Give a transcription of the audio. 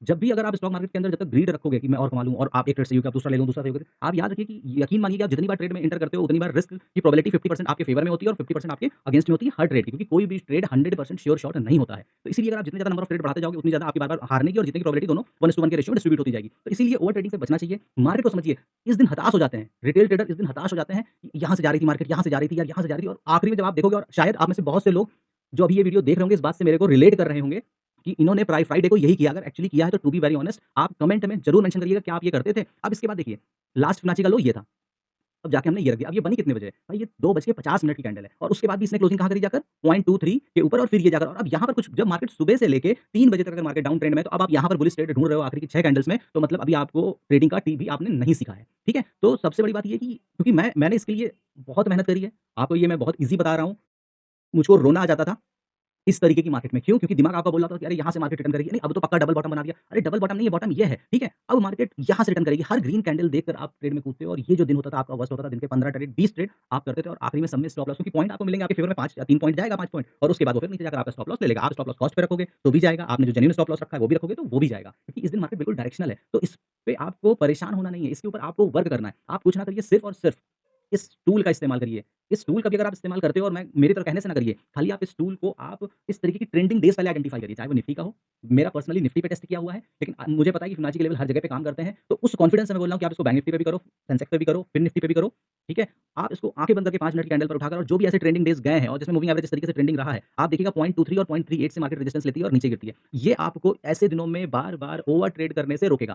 जब भी अगर आप स्टॉक मार्केट के अंदर जब तक ग्रीड रखोगे कि मैं और कमा लूँ और आप एक ट्रेड सही हो गया, आप दूसरा ले लूँ, दूसरा सही हो गया, आप याद रखिए कि यकीन मानिए कि आप जितनी बार ट्रेड में एंटर करते हो, उतनी बार रिस्क की प्रोबेबिलिटी 50% आपके फेवर में होती है और 50% आपके अगेंस्ट में होती है हर ट्रेड की, क्योंकि कोई भी ट्रेड 100% श्योर शॉट नहीं होता है। तो इसीलिए अगर आप जितने ज़्यादा नंबर ऑफ ट्रेड बढ़ाते जाओगे, उतनी ज़्यादा आपकी बार-बार हारने की और जीतने की प्रोबेबिलिटी दोनों 1:1 के रेशियो में डिस्ट्रीब्यूट होती जाएगी। तो इसीलिए ओवर ट्रेडिंग से बचना चाहिए। मार्केट को समझिए, इस दिन हताश हो जाते हैं, रिटेल ट्रेडर इस दिन हताश हो जाते हैं, कि यहाँ से जा रही थी मार्केट, यहाँ से जा रही थी यार, यहाँ से जा रही थी और आखिरी में जब आप देखोगे और शायद आप में से बहुत से लोग जो अभी ये वीडियो देख रहे होंगे, इस बात से मेरे को रिलेट कर रहे होंगे कि इन्होंने फ्राइडे को यही किया। अगर एक्चुअली किया है तो टू बी वेरी ऑनेस्ट आप कमेंट में ज़रूर मेंशन करिएगा क्या आप ये करते थे? अब इसके बाद देखिए, लास्ट फिबोनाची का लो ये था। अब जाके हमने ये रख दिया। अब ये बनी कितने बजे? भाई ये 2:50 की कैंडल है और उसके बाद भी इसने क्लोजिंग कहाँ करी जाकर? 0.23 के ऊपर और फिर ये जाकर और अब यहाँ पर कुछ जब मार्केट सुबह से लेके 3 बजे तक अगर मार्केट डाउन ट्रेंड में है, तो अब आप यहाँ पर बुलिश ट्रेड ढूँढ रहे हो आखिरी की 6 कैंडल्स में, तो मतलब अभी आपको ट्रेडिंग का टी भी आपने नहीं सीखा है। ठीक है? तो सबसे बड़ी बात ये है कि क्योंकि मैंने इसके लिए बहुत मेहनत करी है। आपको ये मैं बहुत ईज़ी बता रहा हूँ। मुझको रोना आ जाता था इस तरीके की मार्केट में। क्यों? क्योंकि दिमाग आपका बोल रहा था कि अरे यहाँ से मार्केट रिटर्न करेगी। नहीं, अब तो पक्का डबल बॉटम बना दिया। अरे डबल बॉटम नहीं है, बॉटम ये है, ठीक है? अब मार्केट यहाँ से रिटर्न करेगी। हर ग्रीन कैंडल देखकर आप ट्रेड में कूदते हो और ये जो दिन होता था आपका वर्स्ट होता था। दिन के 15 ट्रेड, 20 ट्रेड आप करते थे और आखिरी में सब में स्टॉप लॉस, क्योंकि पॉइंट आपको मिलेंगे आपके फेवर में 5 या 3 पॉइंट जाएगा 5 पॉइंट और उसके बाद वो फिर नीचे जाकर आपका स्टॉप लॉस ले लेगा। आप स्टॉप लॉस कॉस्ट पे रखोगे तो भी जाएगा। आपने जो जेन्युइन स्टॉप लॉस रखा है वो भी रखोगे तो वो भी जाएगा। क्योंकि इस दिन मार्केट बिल्कुल डायरेक्शनल है। तो इस पे आपको परेशान होना नहीं है। इसके ऊपर आपको वर्क करना है। आप कुछ ना करिए, सिर्फ़ और सिर्फ़ इस टूल का इस्तेमाल करिए। इस टूल का भी अगर आप इस्तेमाल करते हो और मैं मेरी तरह कहने से ना करिए, खाली आप इस टूल को आप इस तरीके की ट्रेंडिंग डेज़ पहले आइडेंटिफ़ाई करिए, चाहे वो निफ्टी का हो। मेरा पर्सनली निफ्टी पे टेस्ट किया हुआ है, लेकिन मुझे पता है कि फिबोनाची के लेवल हर जगह पे काम करते हैं। तो उस कॉन्फिडेंस से मैं बोल रहा हूँ कि आप इसको बैंक निफ्टी पे भी करो, सेंसेक्स पे भी करो, फिर निफ्टी पे भी करो, ठीक है? आप इसको आँखें बंद करके 5 मिनट की कैंडल पर उठाकर और जो भी ऐसे ट्रेंडिंग डेज़ गए हैं और जिसमें मूविंग एवरेज इस तरीके से ट्रेंडिंग रहा है, आप देखिएगा 0.23 और 0.38 से मार्केट रेजिस्टेंस लेती है और नीचे गिरती है। ये आपको ऐसे दिनों में बार-बार ओवर ट्रेड करने से रोकेगा।